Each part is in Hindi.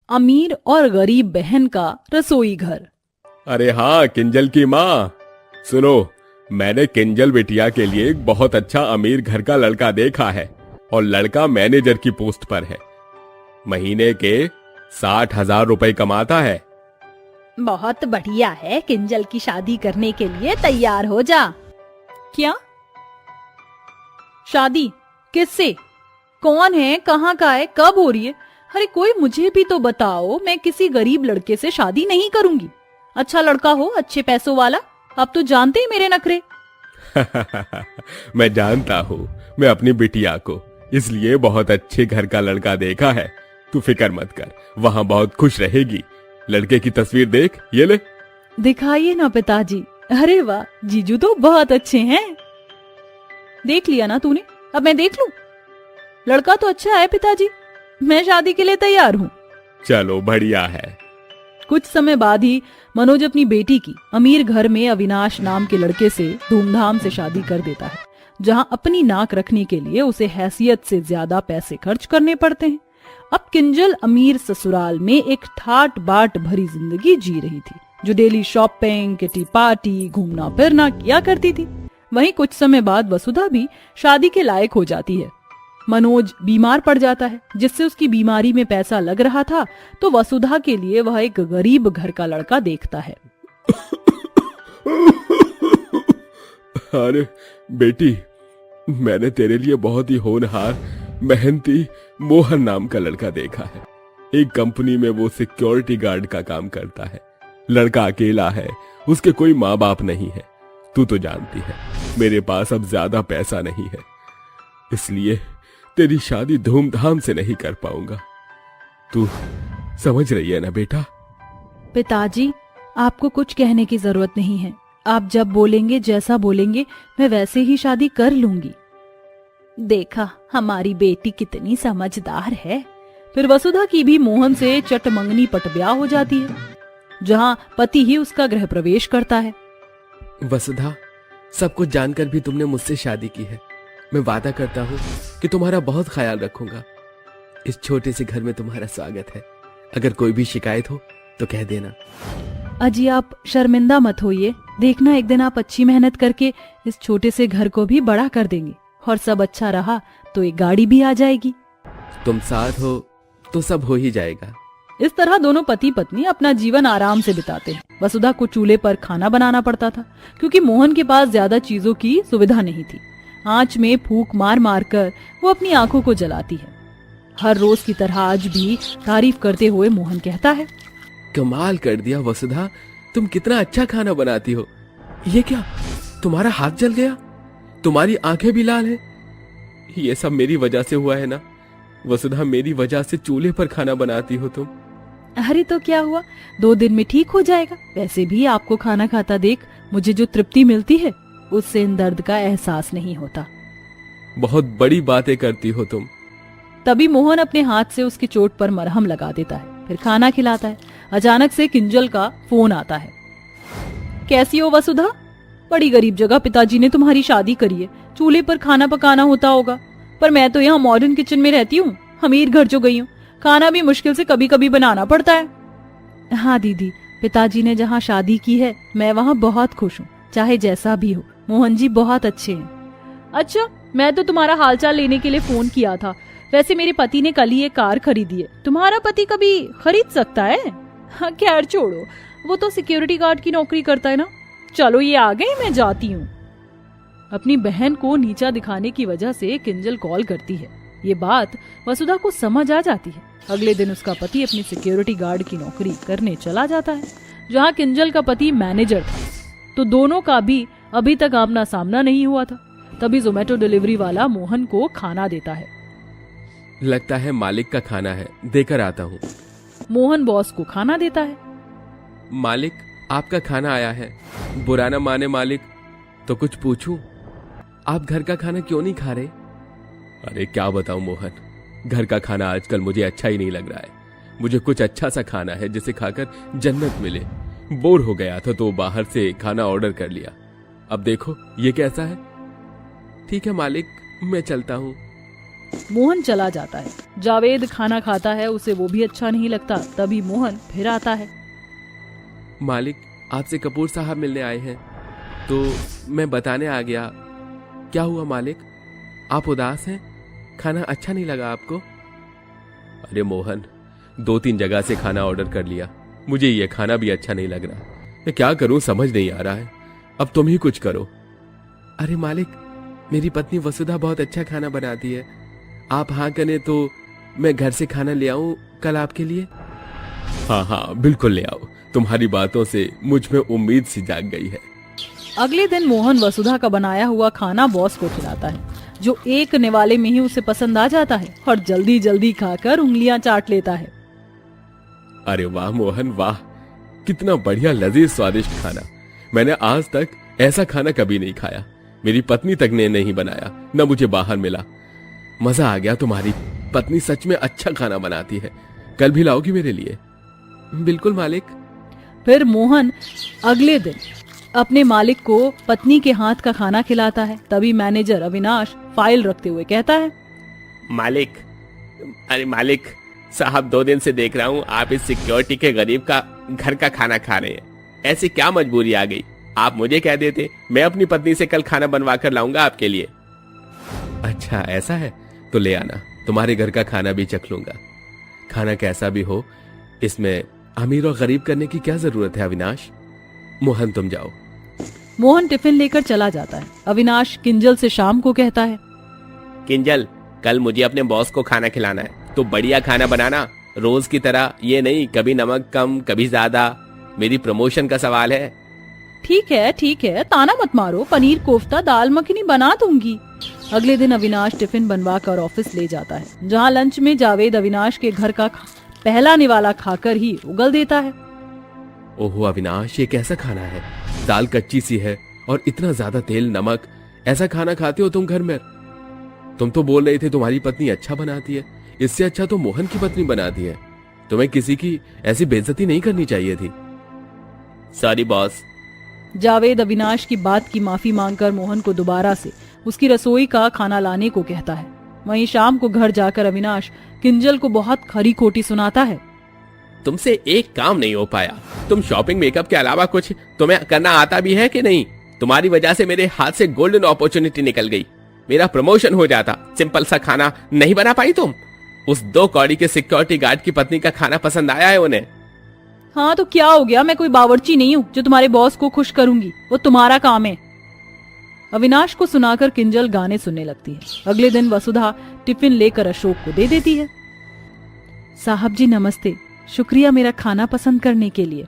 अमीर और गरीब बहन का रसोई घर। अरे हाँ किंजल की माँ, सुनो, मैंने किंजल बिटिया के लिए एक बहुत अच्छा अमीर घर का लड़का देखा है और लड़का मैनेजर की पोस्ट पर है। महीने के 60,000 रुपए कमाता है। बहुत बढ़िया है, किंजल की शादी करने के लिए तैयार हो जा। क्या शादी? किससे? कौन है? कहाँ का है? कब हो रही है? अरे कोई मुझे भी तो बताओ, मैं किसी गरीब लड़के से शादी नहीं करूंगी। अच्छा लड़का हो, अच्छे पैसों वाला। अब तो जानते ही मेरे नखरे। मैं जानता हूँ, मैं अपनी बिटिया को इसलिए बहुत अच्छे घर का लड़का देखा है। तू फिक्र मत कर, वहाँ बहुत खुश रहेगी। लड़के की तस्वीर देख, ये ले। दिखाइए ना पिताजी। अरे वाह, जीजू तो बहुत अच्छे हैं। देख लिया ना तूने, अब मैं देख लूं? लड़का तो अच्छा है पिताजी, मैं शादी के लिए तैयार हूँ। चलो बढ़िया है। कुछ समय बाद ही मनोज अपनी बेटी की अमीर घर में अविनाश नाम के लड़के से धूमधाम से शादी कर देता है, जहां अपनी नाक रखने के लिए उसे हैसियत से ज्यादा पैसे खर्च करने पड़ते हैं। अब किंजल अमीर ससुराल में एक ठाट बाट भरी जिंदगी जी रही थी, जो डेली शॉपिंग, किटी पार्टी, घूमना फिरना किया करती थी। वहीं कुछ समय बाद वसुधा भी शादी के लायक हो जाती है। मनोज बीमार पड़ जाता है, जिससे उसकी बीमारी में पैसा लग रहा था, तो वसुधा के लिए वह एक गरीब घर का लड़का देखता है। अरे बेटी, मैंने तेरे लिए बहुत ही होनहार, मेहनती मोहन नाम का लड़का देखा है। एक कंपनी में वो सिक्योरिटी गार्ड का काम करता है। लड़का अकेला है, उसके कोई माँ बाप नहीं है। तू तो जानती है मेरे पास अब ज्यादा पैसा नहीं है, इसलिए तेरी शादी धूमधाम से नहीं कर पाऊंगा। तू समझ रही है ना बेटा? पिताजी, आपको कुछ कहने की जरूरत नहीं है। आप जब बोलेंगे, जैसा बोलेंगे, मैं वैसे ही शादी कर लूंगी। देखा, हमारी बेटी कितनी समझदार है। फिर वसुधा की भी मोहन से चटमंगनी पटब्याह हो जाती है, जहां पति ही उसका गृह प्रवेश करता है। वसुधा, सब कुछ जानकर भी तुमने मुझसे शादी की है। मैं वादा करता हूँ कि तुम्हारा बहुत ख्याल रखूंगा। इस छोटे से घर में तुम्हारा स्वागत है। अगर कोई भी शिकायत हो तो कह देना। अजी आप शर्मिंदा मत होइए। देखना, एक दिन आप अच्छी मेहनत करके इस छोटे से घर को भी बड़ा कर देंगे, और सब अच्छा रहा तो एक गाड़ी भी आ जाएगी। तुम साथ हो तो सब हो ही जाएगा। इस तरह दोनों पति पत्नी अपना जीवन आराम से बिताते हैं। वसुधा को चूल्हे पर खाना बनाना पड़ता था, क्योंकि मोहन के पास ज्यादा चीजों की सुविधा नहीं थी। आंच में फूंक मार मार कर वो अपनी आंखों को जलाती है। हर रोज की तरह आज भी तारीफ करते हुए मोहन कहता है, कमाल कर दिया वसुधा, तुम कितना अच्छा खाना बनाती हो। ये क्या, तुम्हारा हाथ जल गया? तुम्हारी आंखें भी लाल हैं। ये सब मेरी वजह से हुआ है ना वसुधा? मेरी वजह से चूल्हे पर खाना बनाती हो तुम। अरे तो क्या हुआ, 2 दिन में ठीक हो जाएगा। वैसे भी आपको खाना खाता देख मुझे जो तृप्ति मिलती है, उससे इन दर्द का एहसास नहीं होता। बहुत बड़ी बातें करती हो तुम। तभी मोहन अपने हाथ से उसकी चोट पर मरहम लगा देता है, फिर खाना खिलाता है। अचानक से किंजल का फोन आता है। कैसी हो वसुधा? बड़ी गरीब जगह पिताजी ने तुम्हारी शादी करी है, चूल्हे पर खाना पकाना होता होगा। पर मैं तो यहाँ मॉडर्न किचन में रहती हूँ, अमीर घर जो गई हूँ, खाना भी मुश्किल से कभी कभी बनाना पड़ता है। हाँ दीदी, पिताजी ने जहाँ शादी की है मैं वहाँ बहुत खुश हूँ, चाहे जैसा भी हो। मोहन जी बहुत अच्छे हैं। अच्छा, मैं तो तुम्हारा हालचाल लेने के लिए फोन किया था। वैसे मेरे पति ने कल ही एक कार खरीदी है। तुम्हारा पति कभी खरीद सकता है? हाँ खैर छोड़ो, वो तो सिक्योरिटी गार्ड की नौकरी करता है ना। चलो ये आ गए, मैं जाती हूँ। अपनी बहन को नीचा दिखाने की वजह से किंजल कॉल करती है। ये बात वसुधा को समझ आ जाती है। अगले दिन उसका पति अपनी सिक्योरिटी गार्ड की नौकरी करने चला जाता है, जहाँ किंजल का पति मैनेजर था। तो दोनों का भी अभी तक आमना सामना नहीं हुआ था। तभी जोमेटो डिलीवरी वाला मोहन को खाना देता है। लगता है मालिक का खाना है, देकर आता हूँ। मोहन बॉस को खाना देता है। मालिक, आपका खाना आया है। बुरा न माने मालिक, तो कुछ पूछूं? आप घर का खाना क्यों नहीं खा रहे? अरे क्या बताऊं मोहन, घर का खाना आजकल मुझे अच्छा ही नहीं लग रहा है। मुझे कुछ अच्छा सा खाना है जिसे खाकर जन्नत मिले। बोर हो गया था तो बाहर से खाना ऑर्डर कर लिया। अब देखो ये कैसा है। ठीक है मालिक, मैं चलता हूँ। मोहन चला जाता है। जावेद खाना खाता है, उसे वो भी अच्छा नहीं लगता। तभी मोहन फिर आता है। मालिक, आपसे कपूर साहब मिलने आए हैं, तो मैं बताने आ गया। क्या हुआ मालिक, आप उदास हैं? खाना अच्छा नहीं लगा आपको? अरे मोहन, 2-3 जगह से खाना ऑर्डर कर लिया, मुझे ये खाना भी अच्छा नहीं लग रहा। मैं क्या करूं समझ नहीं आ रहा है। अब तुम ही कुछ करो। अरे मालिक, मेरी पत्नी वसुधा बहुत अच्छा खाना बनाती है। आप हाँ करें तो मैं घर से खाना ले आऊं कल आपके लिए? हाँ हाँ बिल्कुल ले आओ। तुम्हारी बातों से मुझ में उम्मीद सी जाग गई है। अगले दिन मोहन वसुधा का बनाया हुआ खाना बॉस को खिलाता है, जो एक निवाले में ही उसे पसंद आ जाता है और जल्दी जल्दी खाकर उंगलियां चाट लेता है। अरे वाह मोहन वाह, कितना बढ़िया लजीज स्वादिष्ट खाना। मैंने आज तक ऐसा खाना कभी नहीं खाया। मेरी पत्नी तक ने नहीं बनाया, न मुझे बाहर मिला। मजा आ गया। तुम्हारी पत्नी सच में अच्छा खाना बनाती है। कल भी लाओगी मेरे लिए? बिल्कुल मालिक। फिर मोहन अगले दिन अपने मालिक को पत्नी के हाथ का खाना खिलाता है। तभी मैनेजर अविनाश फाइल रखते हुए कहता है, मालिक, अरे मालिक साहब, 2 दिन से देख रहा हूँ आप इस सिक्योरिटी के गरीब का घर का खाना खा रहे हैं। ऐसी क्या मजबूरी आ गई? आप मुझे कह देते, मैं अपनी पत्नी से कल खाना बनवा कर लाऊंगा आपके लिए। अच्छा ऐसा है, तो ले आना, तुम्हारे घर का खाना भी चख लूंगा। खाना कैसा भी हो, इसमें अमीर और गरीब करने की क्या जरूरत है अविनाश। मोहन तुम जाओ। मोहन टिफिन लेकर चला जाता है। अविनाश किंजल से शाम को कहता है, किंजल, कल मुझे अपने बॉस को खाना खिलाना है, तो बढ़िया खाना बनाना, रोज की तरह। ये नहीं कभी नमक कम कभी ज्यादा। मेरी प्रमोशन का सवाल है। ठीक है, ताना मत मारो, पनीर कोफ्ता दाल मखनी बना दूंगी। अगले दिन अविनाश टिफिन बनवा कर ऑफिस ले जाता है, जहाँ लंच में जावेद अविनाश के घर का पहला निवाला खाकर ही उगल देता है। ओहो अविनाश, ये कैसा खाना है? दाल कच्ची सी है और इतना ज्यादा तेल नमक। ऐसा खाना खाते हो तुम घर में? तुम तो बोल रहे थे तुम्हारी पत्नी अच्छा बनाती है। इससे अच्छा तो मोहन की पत्नी बनाती है। तुम्हें किसी की ऐसी बेइज्जती नहीं करनी चाहिए थी। Sorry boss. जावेद अविनाश की बात की माफी मांगकर मोहन को दोबारा से उसकी रसोई का खाना लाने को कहता है। वहीं शाम को घर जाकर अविनाश किंजल को बहुत खरी खोटी सुनाता है। तुमसे एक काम नहीं हो पाया। तुम शॉपिंग मेकअप के अलावा कुछ तुम्हें करना आता भी है कि नहीं? तुम्हारी वजह से मेरे हाथ से गोल्डन अपॉर्चुनिटी निकल गई। मेरा प्रमोशन हो जाता। सिंपल सा खाना नहीं बना पाई तुम? उस 2 कौड़ी के सिक्योरिटी गार्ड की पत्नी का खाना पसंद आया है उन्हें। हाँ तो क्या हो गया, मैं कोई बावर्ची नहीं हूँ जो तुम्हारे बॉस को खुश करूंगी, वो तुम्हारा काम है। अविनाश को सुनाकर किंजल गाने सुनने लगती है। अगले दिन वसुधा टिफिन लेकर अशोक को दे देती है। साहब जी नमस्ते, शुक्रिया मेरा खाना पसंद करने के लिए।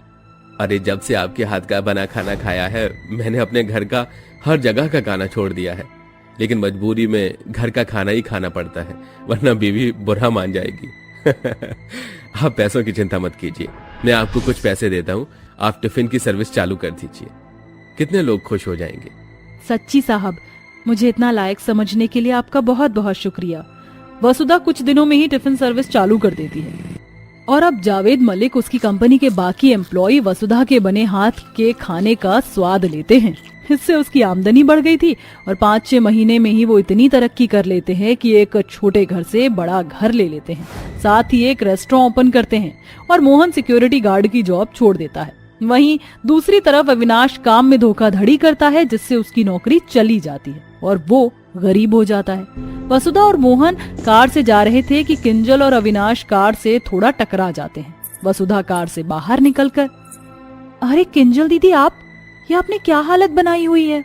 अरे जब से आपके हाथ का बना खाना खाया है, मैंने अपने घर का हर जगह का खाना छोड़ दिया है। लेकिन मजबूरी में घर का खाना ही खाना पड़ता है, वरना बीवी बुरा मान जाएगी। आप पैसों की चिंता मत कीजिए, मैं आपको कुछ पैसे देता हूँ। आप टिफिन की सर्विस चालू कर दीजिए, कितने लोग खुश हो जाएंगे। सच्ची साहब, मुझे इतना लायक समझने के लिए आपका बहुत बहुत शुक्रिया। वसुधा कुछ दिनों में ही टिफिन सर्विस चालू कर देती है और अब जावेद मलिक उसकी कंपनी के बाकी एम्प्लॉय वसुधा के बने हाथ के खाने का स्वाद लेते हैं। इससे उसकी आमदनी बढ़ गई थी और 5-6 महीने में ही वो इतनी तरक्की कर लेते हैं कि एक छोटे घर से बड़ा घर ले लेते हैं, साथ ही एक रेस्टोरेंट ओपन करते हैं और मोहन सिक्योरिटी गार्ड की जॉब छोड़ देता है। वहीं दूसरी तरफ अविनाश काम में धोखाधड़ी करता है, जिससे उसकी नौकरी चली जाती है और वो गरीब हो जाता है। वसुधा और मोहन कार से जा रहे थे कि किंजल और अविनाश कार से थोड़ा टकरा जाते हैं। वसुधा कार से बाहर निकलकर, अरे किंजल दीदी, आप ये आपने क्या हालत बनाई हुई है?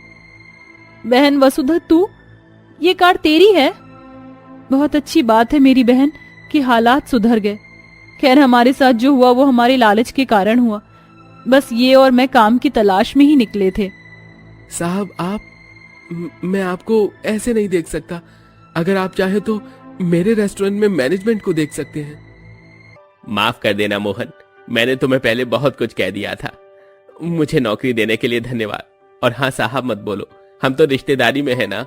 बहन वसुधा, तू ये कार तेरी है? बहुत अच्छी बात है मेरी बहन कि हालात सुधर गए। खैर हमारे साथ जो हुआ वो हमारे लालच के कारण हुआ। बस ये और मैं काम की तलाश में ही निकले थे। साहब मैं आपको ऐसे नहीं देख सकता। अगर आप चाहे तो मेरे रेस्टोरेंट में मैनेजमेंट को देख सकते हैं। माफ कर देना मोहन, मैंने तुम्हें पहले बहुत कुछ कह दिया था। मुझे नौकरी देने के लिए धन्यवाद। और हाँ साहब मत बोलो, हम तो रिश्तेदारी में है ना।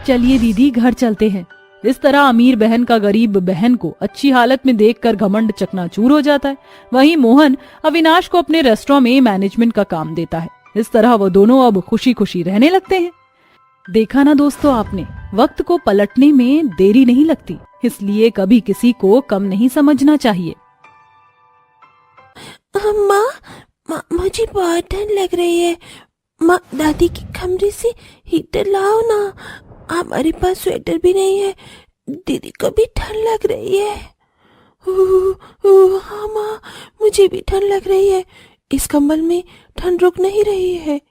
चलिए दीदी घर चलते हैं। इस तरह अमीर बहन का गरीब बहन को अच्छी हालत में देखकर घमंड चकनाचूर हो जाता है। वहीं मोहन अविनाश को अपने रेस्टोरेंट में मैनेजमेंट का काम देता है। इस तरह वो दोनों अब खुशी खुशी रहने लगते हैं। देखा ना दोस्तों आपने, वक्त को पलटने में देरी नहीं लगती, इसलिए कभी किसी को कम नहीं समझना चाहिए। माँ मुझे बहुत ठंड लग रही है। माँ, दादी के कमरे से हीटर लाओ ना। हमारे पास स्वेटर भी नहीं है। दीदी को भी ठंड लग रही है। हाँ माँ, मुझे भी ठंड लग रही है। इस कंबल में ठंड रुक नहीं रही है।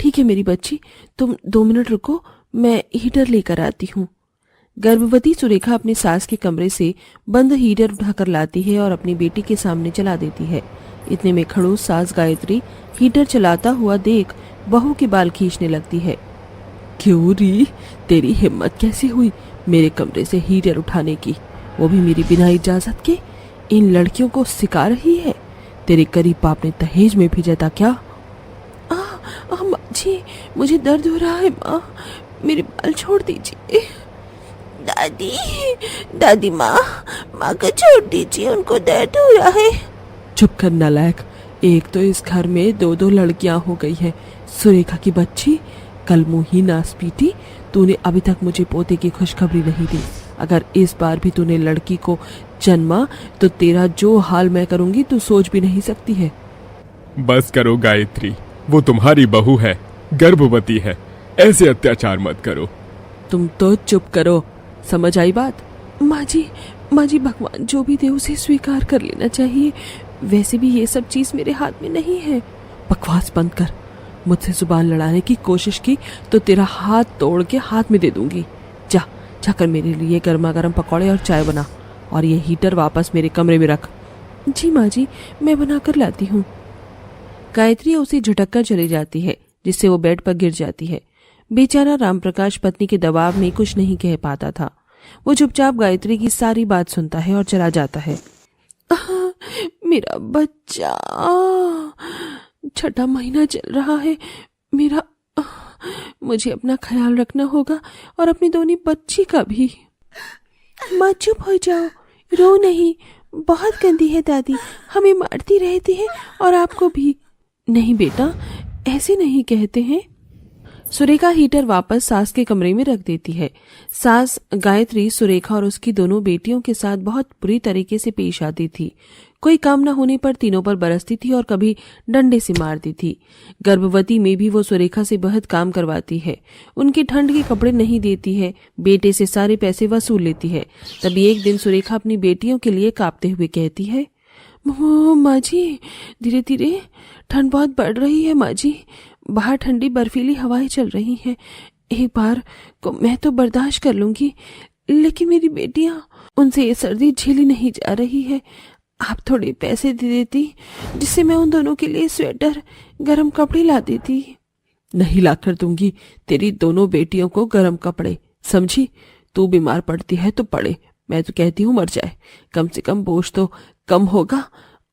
ठीक है मेरी बच्ची, तुम 2 मिनट रुको, मैं हीटर लेकर आती हूँ। गर्भवती सुरेखा अपनी सास के कमरे से बंद हीटर उठाकर लाती है और अपनी बेटी के सामने चला देती है। इतने में खड़ूस सास गायत्री हीटर चलाता हुआ देख बहू के बाल खींचने लगती है। क्यों री, तेरी हिम्मत कैसे हुई मेरे कमरे से हीटर उठाने की, वो भी मेरी बिना इजाजत के? इन लड़कियों को सिखा रही है? तेरे करीब बाप ने दहेज में भेजा था क्या? माँ जी, मुझे दर्द हो रहा है माँ, मेरे बाल छोड़ दीजिए। दादी माँ को छोड़ दीजिए, उनको दर्द हो रहा है। चुप कर नालायक, एक तो इस घर में 2 लड़कियां हो गई हैं। सुरेखा की बच्ची, कल मुंही नास पीटी, तूने अभी तक मुझे पोते की खुशखबरी नहीं दी। अगर इस बार भी तूने लड़की को जन्मा तो तेरा जो हाल मैं करूंगी तू सोच भी नहीं सकती है। बस करो गायत्री, वो तुम्हारी बहू है, गर्भवती है, ऐसे अत्याचार मत करो। तुम तो चुप करो, समझ आई बात? माँ जी, भगवान जो भी दे उसे स्वीकार कर लेना चाहिए। वैसे भी ये सब चीज मेरे हाथ में नहीं है। बकवास बंद कर। मुझसे जुबान लड़ाने की कोशिश की तो तेरा हाथ तोड़ के हाथ में दे दूंगी। जाकर मेरे लिए गर्मा गर्म पकौड़े और चाय बना, और ये हीटर वापस मेरे कमरे में रख। जी माँ जी, मैं बना कर लाती हूँ। गायत्री उसे झटक कर चली जाती है, जिससे वो बेड पर गिर जाती है। बेचारा रामप्रकाश पत्नी के दबाव में कुछ नहीं कह पाता था। वो चुपचाप गायत्री की सारी बात सुनता है और चला जाता है। मेरा बच्चा, 6वां महीना चल रहा है मेरा। मुझे अपना ख्याल रखना होगा और अपनी दोनों बच्ची का भी। माँ चुप हो जाओ, रो नहीं, बहुत गंदी है दादी, हमें मारती रहती है और आपको भी। नहीं बेटा, ऐसे नहीं कहते हैं। सुरेखा हीटर वापस सास के कमरे में रख देती है। सास गायत्री सुरेखा और उसकी दोनों बेटियों के साथ बहुत बुरी तरीके से पेश आती थी। कोई काम न होने पर तीनों पर बरसती थी और कभी डंडे से मारती थी। गर्भवती में भी वो सुरेखा से बहुत काम करवाती है, उनके ठंड के कपड़े नहीं देती है, बेटे से सारे पैसे वसूल लेती है। तभी एक दिन सुरेखा अपनी बेटियों के लिए कांपते हुए कहती है, माँ जी, धीरे धीरे ठंड बहुत बढ़ रही है माँ जी, बाहर ठंडी बर्फीली हवाएं चल रही हैं। एक बार को मैं तो बर्दाश्त कर लूंगी, लेकिन मेरी बेटियां, उनसे ये सर्दी झेली नहीं जा रही है। आप थोड़े पैसे दे देती जिससे मैं उन दोनों के लिए स्वेटर, गर्म कपड़े ला देती। नहीं लाकर दूंगी तेरी दोनों बेटियों को गर्म कपड़े, समझी? तू बीमार पड़ती है तो पड़े, मैं तो कहती हूँ मर जाए, कम से कम बोझ तो कम होगा।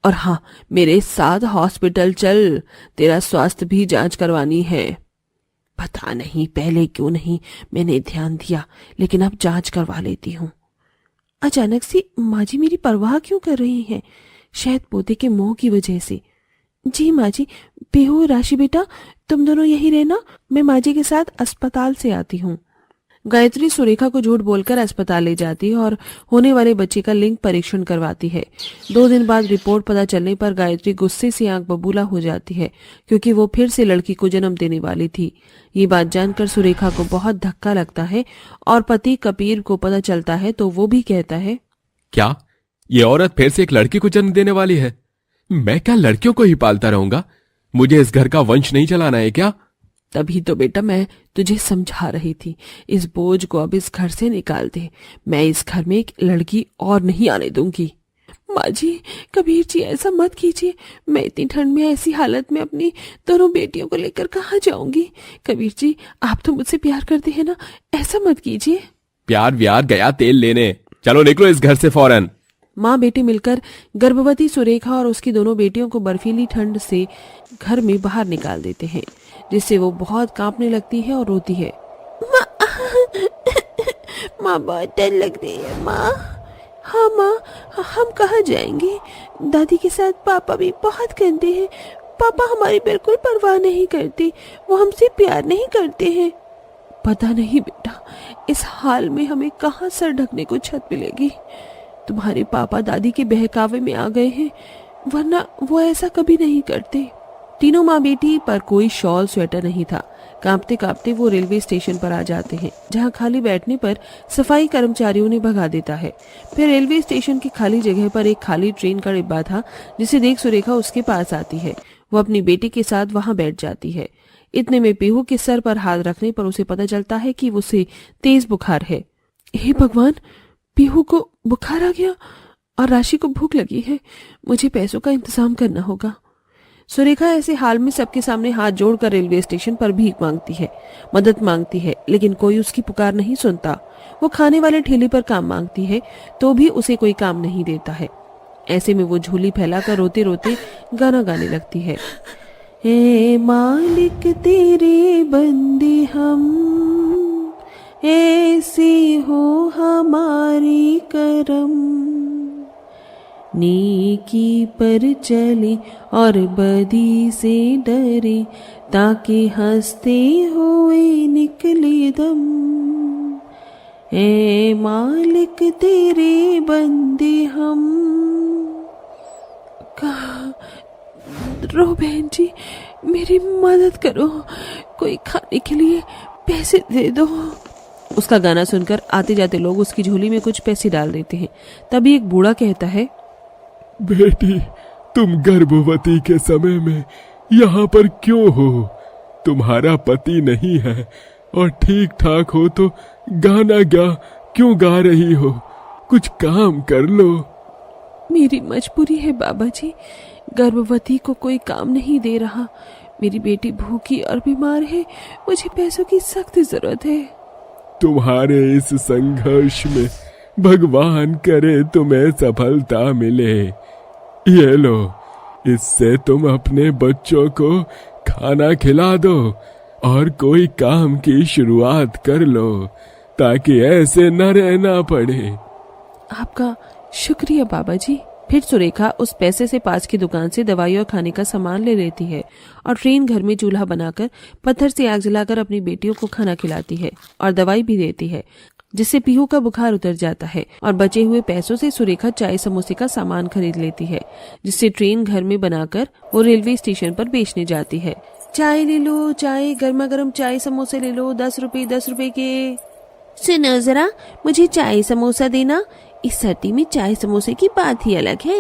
और हाँ, मेरे साथ हॉस्पिटल चल, तेरा स्वास्थ्य भी जांच करवानी है। पता नहीं पहले क्यों नहीं मैंने ध्यान दिया, लेकिन अब जांच करवा लेती हूँ। अचानक से माँ जी मेरी परवाह क्यों कर रही हैं? शायद पोते के मोह की वजह से। जी माँ जी, बेहो राशि बेटा, तुम दोनों यही रहना, मैं माँ जी के साथ अस्पताल से आती हूँ। गायत्री सुरेखा को झूठ बोलकर अस्पताल ले जाती है और होने वाले बच्चे का लिंग परीक्षण करवाती है। 2 दिन बाद रिपोर्ट पता चलने पर गायत्री गुस्से से आंख बबूला हो जाती है, क्योंकि वो फिर से लड़की को जन्म देने वाली थी। ये बात जानकर सुरेखा को बहुत धक्का लगता है और पति कबीर को पता चलता है तो वो भी कहता है, क्या ये औरत फिर से एक लड़की को जन्म देने वाली है? मैं क्या लड़कियों को ही पालता रहूंगा? मुझे इस घर का वंश नहीं चलाना है क्या? तभी तो बेटा मैं तुझे समझा रही थी, इस बोझ को अब इस घर से निकाल दे। मैं इस घर में एक लड़की और नहीं आने दूंगी। माँ जी, कबीर जी ऐसा मत कीजिए, मैं इतनी ठंड में ऐसी हालत में अपनी दोनों बेटियों को लेकर कहाँ जाऊंगी? कबीर जी, आप तो मुझसे प्यार करते हैं ना, ऐसा मत कीजिए। प्यार व्यार गया तेल लेने, चलो निकलो इस घर से फौरन। माँ बेटे मिलकर गर्भवती सुरेखा और उसकी दोनों बेटियों को बर्फीली ठंड से घर में बाहर निकाल देते हैं, जिससे वो बहुत कांपने लगती है और रोती है। माँ बहुत डर लग रही है माँ। हाँ माँ, हम कहाँ जाएंगे? दादी के साथ पापा भी बहुत गंदे हैं। पापा हमारी बिल्कुल परवाह नहीं करते, वो हमसे प्यार नहीं करते हैं। पता नहीं बेटा, इस हाल में हमें कहाँ सर ढकने को छत मिलेगी। तुम्हारे पापा दादी के बहकावे में आ गए हैं, वरना वो ऐसा कभी नहीं करते। तीनों माँ बेटी पर कोई शॉल स्वेटर नहीं था। कांपते कांपते वो रेलवे स्टेशन पर आ जाते हैं, जहाँ खाली बैठने पर सफाई कर्मचारियों ने भगा देता है। फिर रेलवे स्टेशन की खाली जगह पर एक खाली ट्रेन का डिब्बा था, जिसे देख सुरेखा उसके पास आती है। वो अपनी बेटी के साथ वहां बैठ जाती है। इतने में पीहू के सर पर हाथ रखने पर उसे पता चलता है कि उसे तेज बुखार है। हे भगवान, पीहू को बुखार आ गया और राशि को भूख लगी है। मुझे पैसों का इंतजाम करना होगा। सुरेखा ऐसे हाल में सबके सामने हाथ जोड़कर रेलवे स्टेशन पर भीख मांगती है, मदद मांगती है, लेकिन कोई उसकी पुकार नहीं सुनता। वो खाने वाले ठेले पर काम मांगती है तो भी उसे कोई काम नहीं देता है। ऐसे में वो झोली फैलाकर रोते रोते गाना गाने लगती है। हे मालिक तेरे बंदे हम, ऐसी हो हमारी करम, नेकी पर चले और बदी से डरे, ताकि हंसते हुए निकले दम। ए मालिक तेरे बंदे हम। रो बहन जी, मेरी मदद करो, कोई खाने के लिए पैसे दे दो। उसका गाना सुनकर आते जाते लोग उसकी झोली में कुछ पैसे डाल देते हैं। तभी एक बूढ़ा कहता है, बेटी, तुम गर्भवती के समय में यहाँ पर क्यों हो? तुम्हारा पति नहीं है और ठीक ठाक हो तो गाना क्यों गा रही हो? कुछ काम कर लो। मेरी मजबूरी है बाबा जी, गर्भवती को कोई काम नहीं दे रहा। मेरी बेटी भूखी और बीमार है, मुझे पैसों की सख्त जरूरत है। तुम्हारे इस संघर्ष में भगवान करे तुम्हें सफलता मिले। ये लो, इससे तुम अपने बच्चों को खाना खिला दो और कोई काम की शुरुआत कर लो, ताकि ऐसे न रहना पड़े। आपका शुक्रिया बाबा जी। फिर सुरेखा उस पैसे से पास की दुकान से दवाई और खाने का सामान ले लेती है और ट्रेन घर में चूल्हा बनाकर पत्थर से आग जलाकर अपनी बेटियों को खाना खिलाती है और दवाई भी देती है, जिससे पीहू का बुखार उतर जाता है। और बचे हुए पैसों से सुरेखा चाय समोसे का सामान खरीद लेती है, जिससे ट्रेन घर में बनाकर वो रेलवे स्टेशन पर बेचने जाती है। चाय ले लो, चाय, गर्मा गर्म चाय समोसे ले लो, 10 रुपए के। सुनो जरा, मुझे चाय समोसा देना। इस सर्दी में चाय समोसे की बात ही अलग है।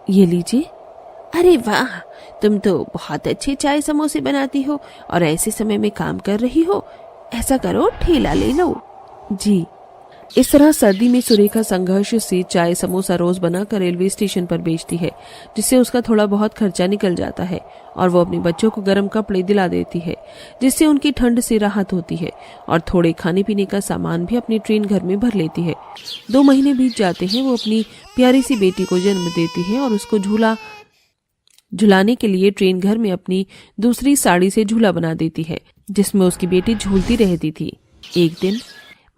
ये लीजिए। अरे वाह, तुम तो बहुत अच्छे चाय समोसे बनाती हो और ऐसे समय में काम कर रही हो। ऐसा करो, ठेला ले लो। जी। इस तरह सर्दी में सुरेखा संघर्ष से चाय समोसा रोज बनाकर रेलवे स्टेशन पर बेचती है, जिससे उसका थोड़ा बहुत खर्चा निकल जाता है और वो अपने बच्चों को गर्म कपड़े दिला देती है, जिससे उनकी ठंड से राहत होती है। और थोड़े खाने पीने का सामान भी अपनी ट्रेन घर में भर लेती है। 2 महीने बीत जाते हैं। वो अपनी प्यारी सी बेटी को जन्म देती है और उसको झुलाने के लिए ट्रेन घर में अपनी दूसरी साड़ी से झूला बना देती है, जिसमें उसकी बेटी झूलती रहती थी। एक दिन,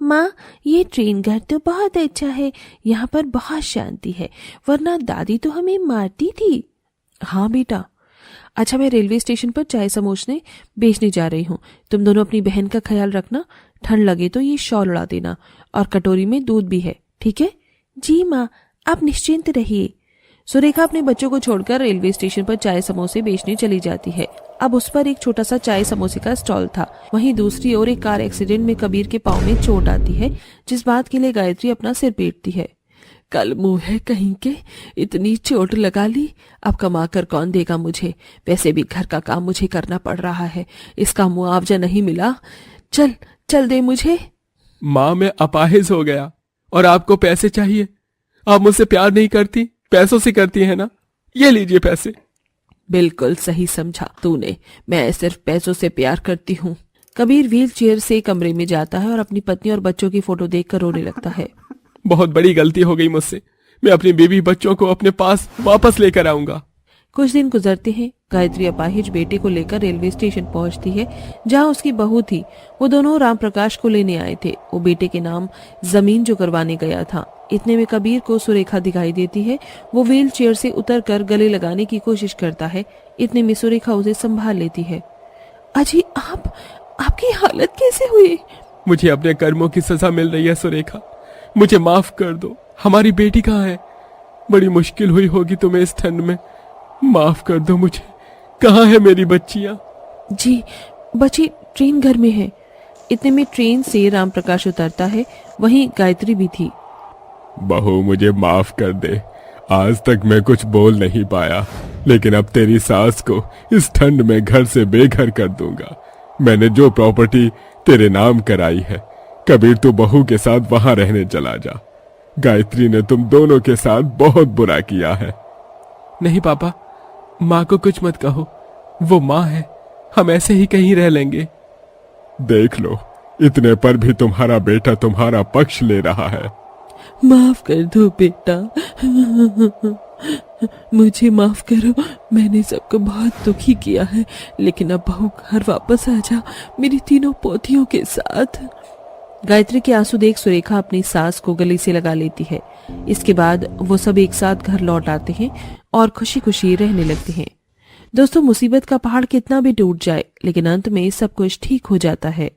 माँ, ये ट्रेन घर तो बहुत अच्छा है, यहाँ पर बहुत शांति है, वरना दादी तो हमें मारती थी। हाँ बेटा। अच्छा, मैं रेलवे स्टेशन पर चाय समोसे बेचने जा रही हूँ। तुम दोनों अपनी बहन का ख्याल रखना। ठंड लगे तो ये शॉल उड़ा देना और कटोरी में दूध भी है, ठीक है? जी माँ, आप निश्चिंत रहिए। सुरेखा अपने बच्चों को छोड़कर रेलवे स्टेशन पर चाय समोसे बेचने चली जाती है। अब उस पर एक छोटा सा चाय समोसे का स्टॉल था। वहीं दूसरी ओर एक कार एक्सीडेंट में कबीर के पांव में चोट आती है, जिस बात के लिए गायत्री अपना सिर पीटती है। कल मुंह है कहीं के, इतनी चोट लगा ली, अब कमा कर कौन देगा मुझे? वैसे भी घर का काम मुझे करना पड़ रहा है, इसका मुआवजा नहीं मिला। चल दे मुझे। माँ, मैं अपाहिज हो गया और आपको पैसे चाहिए। आप मुझसे प्यार नहीं करती, पैसों से करती है ना? ये लीजिए पैसे। बिल्कुल सही समझा तूने, मैं सिर्फ पैसों से प्यार करती हूँ। कबीर व्हील चेयर से कमरे में जाता है और अपनी पत्नी और बच्चों की फोटो देखकर रोने लगता है। बहुत बड़ी गलती हो गई मुझसे। मैं अपनी बीवी बच्चों को अपने पास वापस लेकर आऊंगा। कुछ दिन गुजरते हैं। गायत्री अपाहिज बेटे को लेकर रेलवे स्टेशन पहुंचती है, जहां उसकी बहू थी। वो दोनों राम प्रकाश को लेने आए थे। वो बेटे के नाम जमीन जो करवाने गया था। इतने में कबीर को सुरेखा दिखाई देती है। वो व्हील चेयर से उतरकर गले लगाने की कोशिश करता है। इतने में सुरेखा उसे संभाल लेती है। अजी, आपकी हालत कैसे हुई? मुझे अपने कर्मों की सजा मिल रही है सुरेखा, मुझे माफ कर दो। हमारी बेटी कहाँ है? बड़ी मुश्किल हुई होगी तुम्हें इस ठंड में, माफ कर दो मुझे। कहाँ है मेरी बच्चियां? जी, बच्ची ट्रेन घर में है। इतने में ट्रेन से राम प्रकाश उतरता है, वहीं गायत्री भी थी। बहू मुझे माफ कर दे, आज तक मैं कुछ बोल नहीं पाया, लेकिन अब तेरी सास को इस ठंड में घर से बेघर कर दूंगा। मैंने जो प्रॉपर्टी तेरे नाम कराई है, कबीर तू बहू के साथ वहां रहने चला जा। गायत्री ने तुम दोनों के साथ बहुत बुरा किया है। नहीं पापा, माँ को कुछ मत कहो, वो माँ है, हम ऐसे ही कहीं रह लेंगे। देख लो, इतने पर भी तुम्हारा बेटा तुम्हारा पक्ष ले रहा है। माफ कर दो बेटा, मुझे माफ करो, मैंने सबको बहुत दुखी किया है, लेकिन अब बहू घर वापस आ जा मेरी तीनों पोतियों के साथ। गायत्री के आंसू देख सुरेखा अपनी सास को गले से लगा लेती है। इसके बाद वो सब एक साथ घर लौट आते हैं और खुशी खुशी रहने लगते हैं। दोस्तों, मुसीबत का पहाड़ कितना भी टूट जाए, लेकिन अंत में सब कुछ ठीक हो जाता है।